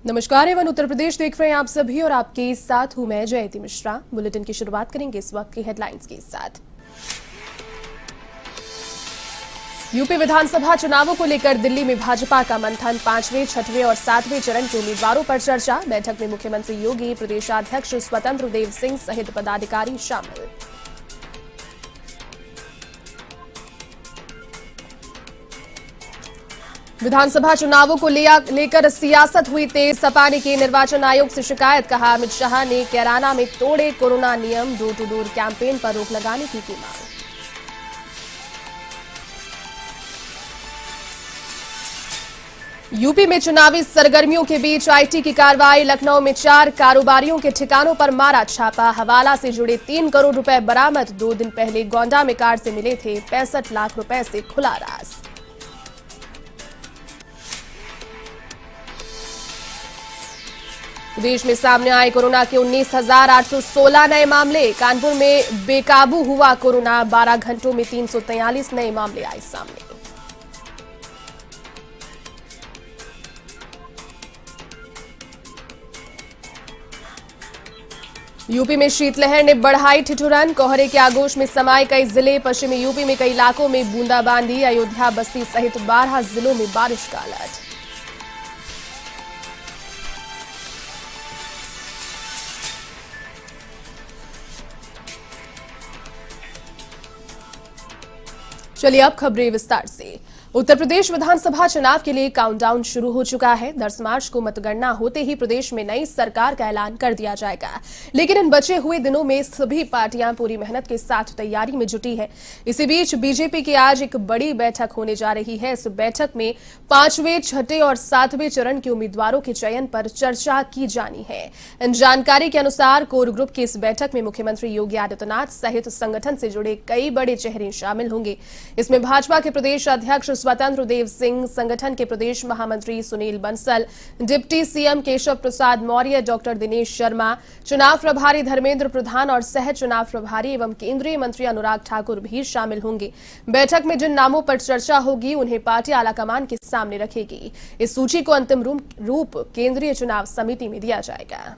नमस्कार एवं उत्तर प्रदेश देख रहे हैं आप सभी और आपके साथ हूं मैं जयती मिश्रा। बुलेटिन की शुरुआत करेंगे इस वक्त की हेडलाइंस के साथ। यूपी विधानसभा चुनावों को लेकर दिल्ली में भाजपा का मंथन, 5वें, 6वें और 7वें चरण के उम्मीदवारों पर चर्चा। बैठक में मुख्यमंत्री योगी, प्रदेशाध्यक्ष स्वतंत्र देव सिंह सहित पदाधिकारी शामिल। विधानसभा चुनावों को लेकर सियासत हुई तेज। सपा ने की निर्वाचन आयोग से शिकायत, कहा अमित शाह ने कैराना में तोड़े कोरोना नियम, डोर टू डोर कैंपेन पर रोक लगाने की मांग। यूपी में चुनावी सरगर्मियों के बीच आईटी की कार्रवाई, लखनऊ में 4 कारोबारियों के ठिकानों पर मारा छापा, हवाला से जुड़े 3 करोड़ रुपए बरामद। 2 दिन पहले गोंडा में कार से मिले थे 65 लाख रुपए से खुला राज। प्रदेश में सामने आए कोरोना के 19,816 नए मामले। कानपुर में बेकाबू हुआ कोरोना, 12 घंटों में 343 नए मामले आए सामने। यूपी में शीतलहर ने बढ़ाई ठिठुरन, कोहरे के आगोश में समाये कई जिले। पश्चिमी यूपी में कई इलाकों में बूंदाबांदी, अयोध्या, बस्ती सहित 12 जिलों में बारिश का अलर्ट। चलिए अब खबरें विस्तार से। उत्तर प्रदेश विधानसभा चुनाव के लिए काउंटडाउन शुरू हो चुका है। 10 मार्च को मतगणना होते ही प्रदेश में नई सरकार का ऐलान कर दिया जाएगा, लेकिन इन बचे हुए दिनों में सभी पार्टियां पूरी मेहनत के साथ तैयारी में जुटी है। इसी बीच बीजेपी की आज एक बड़ी बैठक होने जा रही है। इस बैठक में 5वें, 6ठे और 7वें चरण के उम्मीदवारों के चयन पर चर्चा की जानी है। इन जानकारी के अनुसार कोर ग्रुप की इस बैठक में मुख्यमंत्री योगी आदित्यनाथ सहित संगठन से जुड़े कई बड़े चेहरे शामिल होंगे। इसमें भाजपा के प्रदेश अध्यक्ष स्वतंत्र देव सिंह, संगठन के प्रदेश महामंत्री Sunil Bansal, deputy CM Keshav Prasad Maurya, doctor Dinesh Sharma, चुनाव प्रभारी धर्मेंद्र प्रधान और सह चुनाव प्रभारी एवं केंद्रीय मंत्री अनुराग ठाकुर भी शामिल होंगे। बैठक में जिन नामों पर चर्चा होगी उन्हें पार्टी आलाकमान के सामने रखेगी। इस सूची को अंतिम रूप केंद्रीय चुनाव समिति में दिया जाएगा।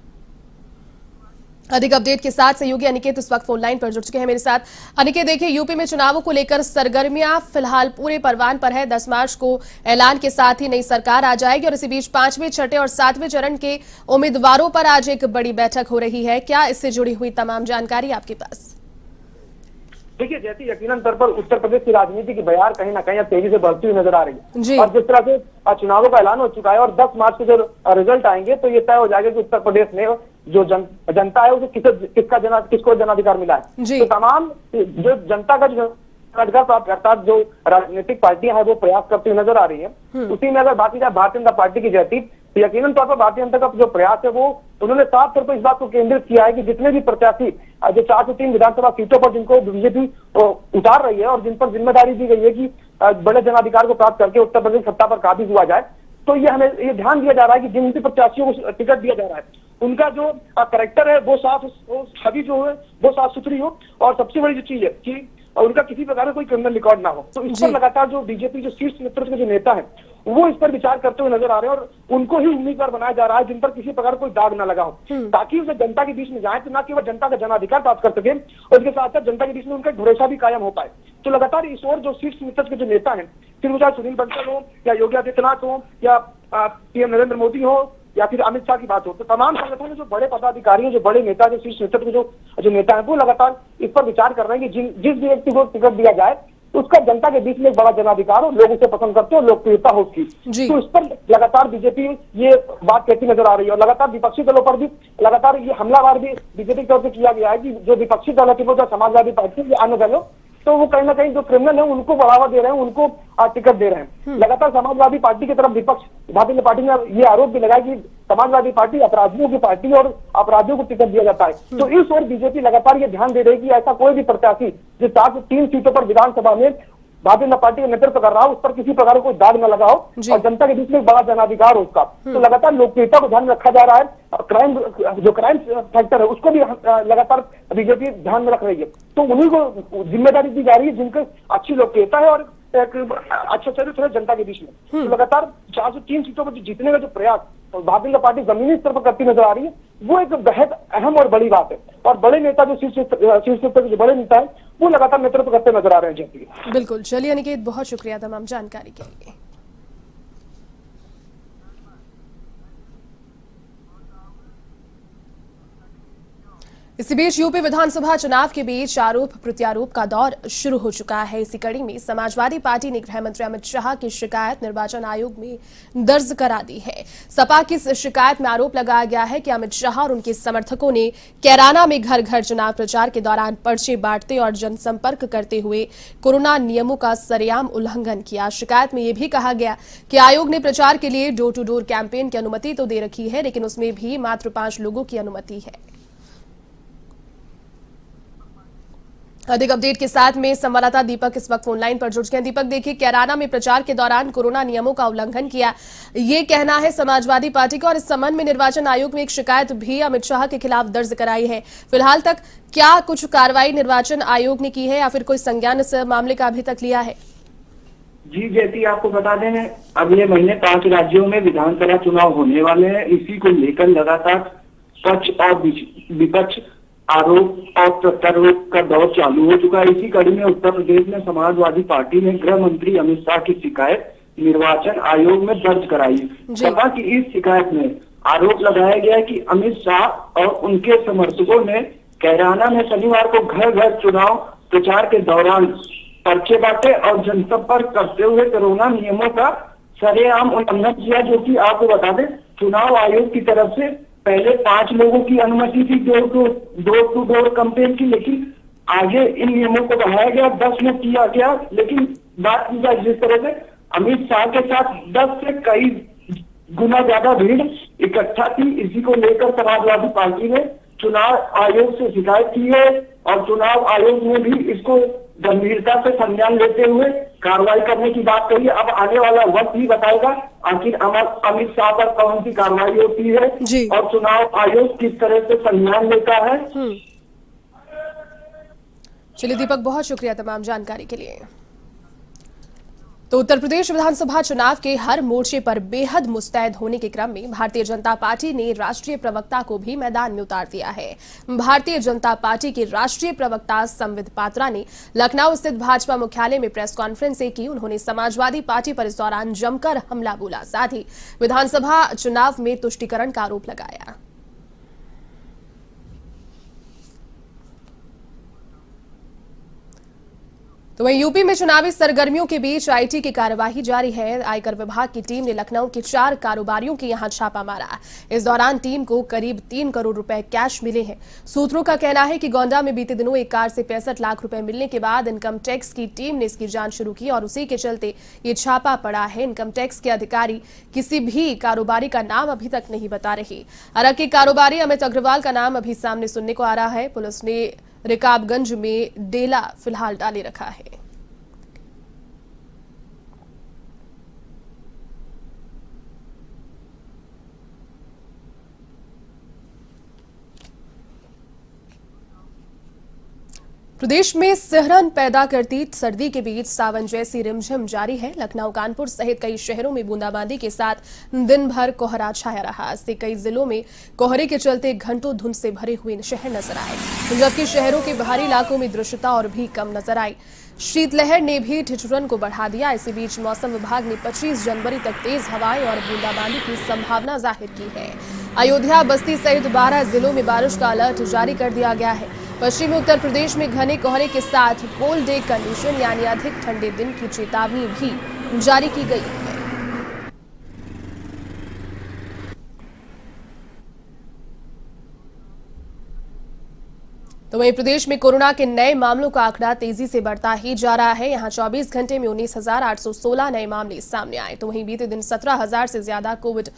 अधिक अपडेट के साथ सहयोगी अनिकेत इस वक्त फोन लाइन पर जुड़ चुके हैं मेरे साथ। अनिकेत, देखिए यूपी में चुनावों को लेकर सरगर्मियां फिलहाल पूरे परवान पर है। 10 मार्च को ऐलान के साथ ही नई सरकार आ जाएगी और इसी बीच 5वें, 6ठे और 7वें चरण के उम्मीदवारों पर आज एक बड़ी बैठक हो रही है। क्या इससे जुड़ी हुई तमाम जानकारी आपके पास? देखिए जैसे यकीनन तौर पर उत्तर प्रदेश की राजनीति की बयार कहीं ना कहीं अब तेजी से बढ़ती हुई नजर आ रही है। और जिस तरह से चुनावों का ऐलान हो चुका है और 10 मार्च को जो रिजल्ट आएंगे तो ये तय हो जाएगा कि उत्तर प्रदेश में जो जनता है उसे किसको जनाधिकार मिला है। तो तमाम जो जनता का जो जनाधिकार प्राप्त करता जो राजनीतिक पार्टियां हैं वो प्रयास करती हुई नजर आ रही है। उसी में अगर बात की जाए भारतीय जनता पार्टी की जयती, तो यकीनन तौर पर भारतीय जनता का जो प्रयास है वो उन्होंने साफ तौर पर इस बात को केंद्रित किया है कि जितने भी प्रत्याशी जो 4 से 3 विधानसभा सीटों पर जिनको बीजेपी उतार रही है और जिन पर जिम्मेदारी दी गई है कि बड़े जनाधिकार को प्राप्त करके उत्तर प्रदेश सत्ता पर काबिज हुआ जाए, तो ये हमें ये ध्यान दिया जा रहा है कि जिन भी प्रत्याशियों को टिकट दिया जा रहा है उनका जो करेक्टर है वो साफ, छवि जो है वो साफ सुथरी हो और सबसे बड़ी जो चीज है कि उनका किसी प्रकार का कोई क्रिमिनल रिकॉर्ड ना हो। तो इस पर लगातार जो बीजेपी जो शीर्ष नेतृत्व के जो नेता है वो इस पर विचार करते हुए नजर आ रहे हैं और उनको ही उम्मीदवार बनाया जा रहा है जिन पर किसी प्रकार कोई दाग ना लगा हो, ताकि उसे जनता के बीच में जाए तो न केवल जनता का जनाधिकार प्राप्त कर सके और इसके साथ साथ जनता के बीच में उनका भरोसा भी कायम हो पाए। तो लगातार इस ओर जो शीर्ष नेतृत्व के जो नेता है, फिर वो चाहे सुनील बंसल हो या योगी आदित्यनाथ हो या पीएम नरेंद्र मोदी हो या फिर अमित शाह की बात हो, तो तमाम संगठनों में जो बड़े पदाधिकारी, जो बड़े नेता, जो शीर्ष नेतृत्व जो नेता है वो लगातार इस पर विचार कर रहे हैं कि जिस भी व्यक्ति को टिकट दिया जाए उसका जनता के बीच में एक बड़ा जनाधिकार हो, लोग उसे पसंद करते हो, लोकप्रियता हो उसकी। तो इस पर लगातार बीजेपी ये बात कहती नजर आ रही है और लगातार विपक्षी दलों पर भी लगातार ये हमलावार भी बीजेपी की तरफ से किया गया है कि जो विपक्षी दल है, वो समाजवादी पार्टी, अन्य दलों, तो वो कहीं ना कहीं जो क्रिमिनल है उनको बढ़ावा दे रहे हैं, उनको टिकट दे रहे हैं। लगातार समाजवादी पार्टी की तरफ विपक्ष भारतीय जनता पार्टी ने ये आरोप भी लगाया कि समाजवादी पार्टी अपराधियों की पार्टी और अपराधियों को टिकट दिया जाता है। तो इस ओर बीजेपी लगातार ये ध्यान दे रही है कि ऐसा कोई भी प्रत्याशी जो 4 से 3 सीटों पर विधानसभा में भारतीय जनता पार्टी का नेतृत्व कर रहा हो उस पर किसी प्रकार कोई दाग न लगा हो और जनता के बीच में एक बड़ा जनाधिकार हो उसका। तो लगातार लोकप्रियता को ध्यान में रखा जा रहा है और क्राइम फैक्टर है उसको भी लगातार बीजेपी ध्यान में रख रही है। तो उन्हीं को जिम्मेदारी दी जा रही है जिनकी अच्छी लोकप्रियता है और एक अच्छा चरित्र है जनता के बीच में। तो लगातार 4 से 3 सीटों पर जीतने का जो प्रयास भारतीय जनता पार्टी जमीनी स्तर पर करती नजर आ रही है, वो एक बेहद अहम और बड़ी बात है। और बड़े नेता जो शीर्ष स्तर के जो बड़े नेता है वो लगातार नेतृत्व करते नजर आ रहे हैं। जैसे बिल्कुल, चलिए अनिकेत, बहुत शुक्रिया तमाम जानकारी के लिए। इसी बीच यूपी विधानसभा चुनाव के बीच आरोप प्रत्यारोप का दौर शुरू हो चुका है। इसी कड़ी में समाजवादी पार्टी ने गृह मंत्री अमित शाह की शिकायत निर्वाचन आयोग में दर्ज करा दी है। सपा की इस शिकायत में आरोप लगाया गया है कि अमित शाह और उनके समर्थकों ने कैराना में घर घर चुनाव प्रचार के दौरान पर्चे बांटते और जनसंपर्क करते हुए कोरोना नियमों का सरेआम उल्लंघन किया। शिकायत में यह भी कहा गया कि आयोग ने प्रचार के लिए डोर टू डोर कैंपेन की अनुमति तो दे रखी है, लेकिन उसमें भी मात्र 5 लोगों की अनुमति है। अधिक अपडेट के साथ में संवाददाता दीपक इस वक्त फोनलाइन पर जुड़ गए हैं। दीपक, देखिए, कैराना में प्रचार के दौरान कोरोना नियमों का उल्लंघन किया, ये कहना है समाजवादी पार्टी का, और इस संबंध में निर्वाचन आयोग में एक शिकायत भी अमित शाह के खिलाफ दर्ज कराई है। फिलहाल तक क्या कुछ कार्रवाई निर्वाचन आयोग ने की है या फिर कोई संज्ञान इस मामले का अभी तक लिया है? जी जैसी आपको बता दें, अगले महीने 5 राज्यों में विधानसभा चुनाव होने वाले हैं। इसी को लेकर लगातार पक्ष और विपक्ष आरोप और प्रत्यारोप का दौर चालू हो चुका है। इसी कड़ी में उत्तर प्रदेश में समाजवादी पार्टी ने गृह मंत्री अमित शाह की शिकायत निर्वाचन आयोग में दर्ज कराई। सपा की इस शिकायत में आरोप लगाया गया है कि अमित शाह और उनके समर्थकों ने कैराना में शनिवार को घर घर चुनाव प्रचार के दौरान पर्चे बांटे और जनसंपर्क करते हुए कोरोना नियमों का सरेआम उल्लंघन किया, जो कि आपको बता दें चुनाव आयोग की तरफ से पहले 5 लोगों की अनुमति थी डोर टू डोर कैंपेन की, लेकिन आगे इन नियमों को बढ़ाया गया, 10 में किया गया। लेकिन बात की जाए जिस तरह से अमित शाह के साथ 10 से कई गुना ज्यादा भीड़ इकट्ठा थी, इसी को लेकर समाजवादी पार्टी ने चुनाव आयोग से शिकायत की है और चुनाव आयोग ने भी इसको गंभीरता से संज्ञान लेते हुए कार्रवाई करने की बात कही। अब आने वाला वक्त ही बताएगा आखिर अमित शाह पर कौन सी कार्रवाई होती है और चुनाव आयोग किस तरह से संज्ञान लेता है। चलिए दीपक, बहुत शुक्रिया तमाम जानकारी के लिए। तो उत्तर प्रदेश विधानसभा चुनाव के हर मोर्चे पर बेहद मुस्तैद होने के क्रम में भारतीय जनता पार्टी ने राष्ट्रीय प्रवक्ता को भी मैदान में उतार दिया है। भारतीय जनता पार्टी के राष्ट्रीय प्रवक्ता संबित पात्रा ने लखनऊ स्थित भाजपा मुख्यालय में प्रेस कॉन्फ्रेंस की। उन्होंने समाजवादी पार्टी पर इस दौरान जमकर हमला बोला, साथ ही विधानसभा चुनाव में तुष्टीकरण का आरोप लगाया। तो वहीं यूपी में चुनावी सरगर्मियों के बीच आईटी की कार्यवाही जारी है। आयकर विभाग की टीम ने लखनऊ के 4 कारोबारियों के यहां छापा मारा। इस दौरान टीम को करीब 3 करोड़ रुपए कैश मिले हैं। सूत्रों का कहना है कि गोंडा में बीते दिनों एक कार से 65 लाख रुपए मिलने के बाद इनकम टैक्स की टीम ने इसकी जांच शुरू की और उसी के चलते ये छापा पड़ा है। इनकम टैक्स के अधिकारी किसी भी कारोबारी का नाम अभी तक नहीं बता रहे। अरग के कारोबारी अमित अग्रवाल का नाम अभी सामने सुनने को आ रहा है। पुलिस ने रिकाबगंज में डेला फिलहाल डाले रखा है। प्रदेश में सिहरन पैदा करती सर्दी के बीच सावन जैसी रिमझिम जारी है। लखनऊ, कानपुर सहित कई शहरों में बूंदाबांदी के साथ दिन भर कोहरा छाया रहा। इससे कई जिलों में कोहरे के चलते घंटों धुंध से भरे हुए शहर नजर आए, जबकि शहरों के बाहरी इलाकों में दृश्यता और भी कम नजर आई। शीतलहर ने भी ठिठुरन को बढ़ा दिया। इसी बीच मौसम विभाग ने 25 जनवरी तक तेज हवाएं और बूंदाबांदी की संभावना जाहिर की है। अयोध्या, बस्ती सहित 12 जिलों में बारिश का अलर्ट जारी कर दिया गया है। पश्चिमी उत्तर प्रदेश में घने कोहरे के साथ कोल्ड डे कंडीशन यानी अधिक ठंडे दिन की चेतावनी भी जारी की गई है। तो वहीं प्रदेश में कोरोना के नए मामलों का आंकड़ा तेजी से बढ़ता ही जा रहा है। यहां 24 घंटे में 19,816 नए मामले सामने आए। तो वहीं बीते दिन 17,000 से ज्यादा कोविड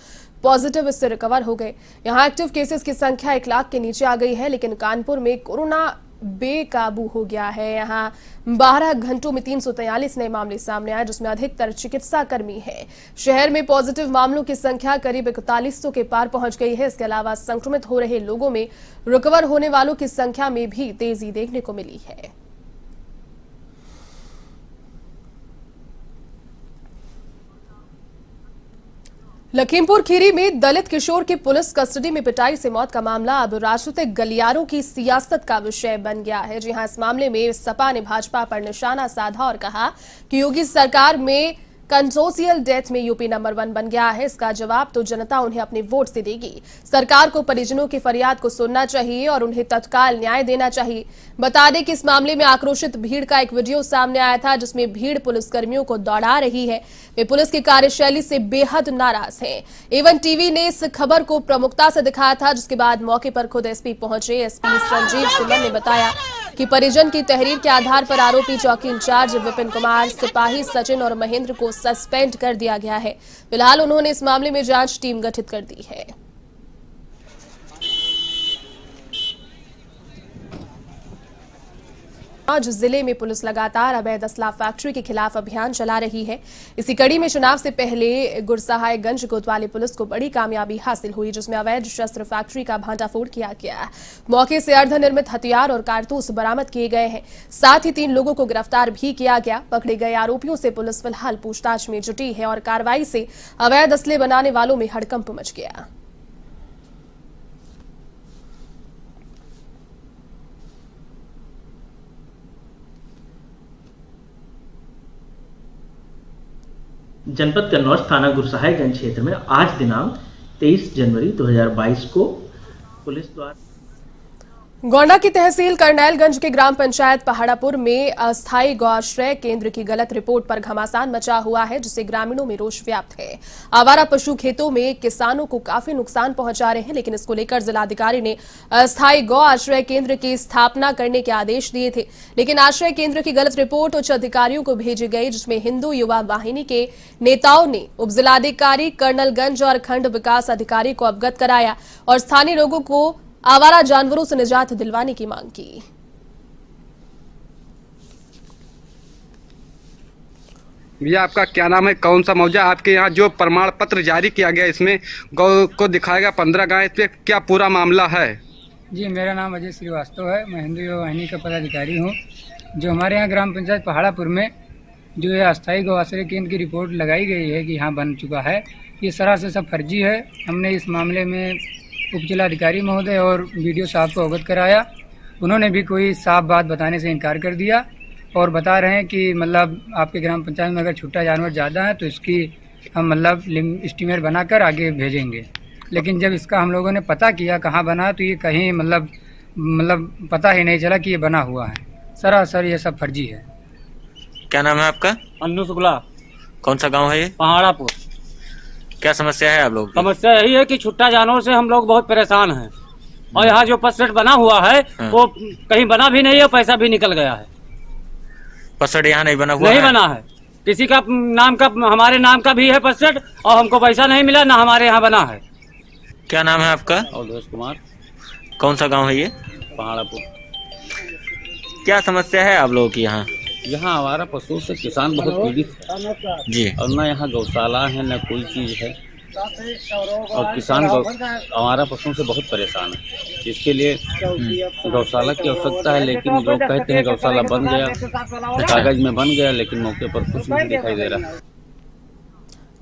पॉजिटिव इससे रिकवर हो गए। यहां एक्टिव केसेस की संख्या 1 लाख के नीचे आ गई है, लेकिन कानपुर में कोरोना बेकाबू हो गया है। यहां 12 घंटों में 343 नए मामले सामने आए, जिसमें अधिकतर चिकित्सा कर्मी हैं। शहर में पॉजिटिव मामलों की संख्या करीब 4100 के पार पहुंच गई है। इसके अलावा संक्रमित हो रहे लोगों में रिकवर होने वालों की संख्या में भी तेजी देखने को मिली है। लखीमपुर खीरी में दलित किशोर की पुलिस कस्टडी में पिटाई से मौत का मामला अब राजनीतिक गलियारों की सियासत का विषय बन गया है। जी हां, इस मामले में सपा ने भाजपा पर निशाना साधा और कहा कि योगी सरकार में कंसोशियल डेथ में यूपी नंबर 1 बन गया है। इसका जवाब तो जनता उन्हें अपने वोट से देगी। सरकार को परिजनों की फरियाद को सुनना चाहिए और उन्हें तत्काल न्याय देना चाहिए। बता दें कि इस मामले में आक्रोशित भीड़ का एक वीडियो सामने आया था, जिसमें भीड़ पुलिसकर्मियों को दौड़ा रही है। वे पुलिस की कार्यशैली से बेहद नाराज हैं। एवन टीवी ने इस खबर को प्रमुखता से दिखाया था, जिसके बाद मौके पर खुद एसपी पहुंचे। एसपी संजीव सुमन ने बताया कि परिजन की तहरीर के आधार पर आरोपी चौकी इंचार्ज विपिन कुमार, सिपाही सचिन और महेंद्र को सस्पेंड कर दिया गया है। फिलहाल उन्होंने इस मामले में जांच टीम गठित कर दी है। आज जिले में पुलिस लगातार अवैध असला फैक्ट्री के खिलाफ अभियान चला रही है। इसी कड़ी में चुनाव से पहले गुरसहायगंज कोतवाली पुलिस को बड़ी कामयाबी हासिल हुई, जिसमें अवैध शस्त्र फैक्ट्री का भांडाफोड़ किया गया। मौके से अर्धनिर्मित हथियार और कारतूस बरामद किए गए हैं। साथ ही 3 लोगों को गिरफ्तार भी किया गया। पकड़े गए आरोपियों से पुलिस फिलहाल पूछताछ में जुटी है और कार्रवाई से अवैध असले बनाने वालों में हड़कंप मच गया। जनपद कन्नौज थाना गुरसहायगंज क्षेत्र में आज दिनांक 23 जनवरी 2022 को पुलिस द्वारा गोंडा की तहसील करनैलगंज के ग्राम पंचायत पहाड़ापुर में अस्थायी गौआश्रय केंद्र की गलत रिपोर्ट पर घमासान मचा हुआ है, जिससे ग्रामीणों में रोष व्याप्त है। आवारा पशु खेतों में किसानों को काफी नुकसान पहुंचा रहे हैं, लेकिन इसको लेकर जिलाधिकारी ने अस्थायी गौ आश्रय केंद्र की स्थापना करने के आदेश दिए थे, लेकिन आश्रय केंद्र की गलत रिपोर्ट उच्च अधिकारियों को भेजी गई, जिसमें हिंदू युवा वाहिनी के नेताओं ने उपजिलाधिकारी कर्नलगंज और खंड विकास अधिकारी को अवगत कराया और स्थानीय लोगों को आवारा जानवरों से निजात दिलवाने की मांग की। भैया, आपका क्या नाम है, कौन सा मौजा? आपके यहाँ जो प्रमाण पत्र जारी किया गया, इसमें गौ को दिखाएगा 15 गाय, इस पे क्या पूरा मामला है? जी, मेरा नाम अजय श्रीवास्तव है। मैं हिंदू युवा वाहिनी का पदाधिकारी हूँ। जो हमारे यहाँ ग्राम पंचायत पहाड़ापुर में जो ये अस्थायी गौ आश्रय केंद्र की रिपोर्ट लगाई गई है कि यहाँ बन चुका है, ये सरासर सब फर्जी है। हमने इस मामले में उप जिलाधिकारी महोदय और वीडियो साहब को अवगत कराया। उन्होंने भी कोई साफ बात बताने से इनकार कर दिया और बता रहे हैं कि मतलब आपके ग्राम पंचायत में अगर छुट्टा जानवर ज़्यादा है तो इसकी हम मतलब एस्टीमेट बनाकर आगे भेजेंगे। लेकिन जब इसका हम लोगों ने पता किया कहाँ बना, तो ये कहीं मतलब पता ही नहीं चला कि ये बना हुआ है। सरासर ये सब फर्जी है। क्या नाम है आपका? अन्नू शुक्ला। कौन सा गांव है ये? पहाड़ापुर। क्या समस्या है आप लोग? समस्या यही है कि छुट्टा जानवरों से हम लोग बहुत परेशान हैं और यहाँ जो पसरेट बना हुआ है वो कहीं बना भी नहीं है, पैसा भी निकल गया है। पसरेट यहाँ नहीं बना हुआ? नहीं बना है, किसी का नाम का, हमारे नाम का भी है पसरेट और हमको पैसा नहीं मिला, ना हमारे यहाँ बना है। क्या नाम है आपका? अवधेश कुमार। कौन सा गाँव है ये? पहाड़ापुर। क्या समस्या है आप लोगों की यहाँ? यहाँ आवारा पशु से किसान बहुत पीड़ित है जी, और न यहाँ गौशाला है न कोई चीज़ है और किसान आवारा पशुओं से बहुत परेशान है। इसके लिए गौशाला की आवश्यकता है, लेकिन लोग कहते हैं गौशाला बन गया, कागज में बन गया, लेकिन मौके पर कुछ नहीं दिखाई दे रहा है।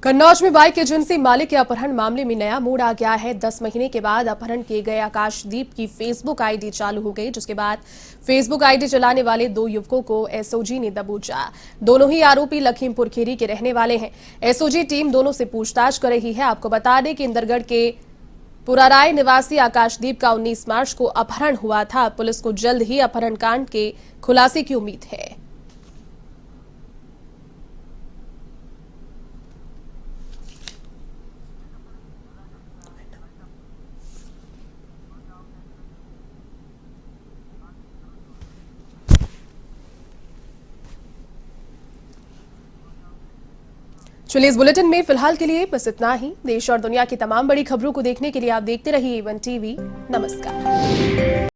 कन्नौज में बाइक एजेंसी मालिक के अपहरण मामले में नया मोड़ आ गया है। 10 महीने के बाद अपहरण किए गए आकाशदीप की फेसबुक आईडी चालू हो गई, जिसके बाद फेसबुक आईडी चलाने वाले 2 युवकों को एसओजी ने दबोचा। दोनों ही आरोपी लखीमपुर खीरी के रहने वाले हैं। एसओजी टीम दोनों से पूछताछ कर रही है। आपको बता दें कि इंदरगढ़ के पुराराय निवासी आकाशदीप का 19 मार्च को अपहरण हुआ था। पुलिस को जल्द ही अपहरण कांड के खुलासे की उम्मीद है। चलिए, इस बुलेटिन में फिलहाल के लिए बस इतना ही। देश और दुनिया की तमाम बड़ी खबरों को देखने के लिए आप देखते रहिए A1 TV। नमस्कार।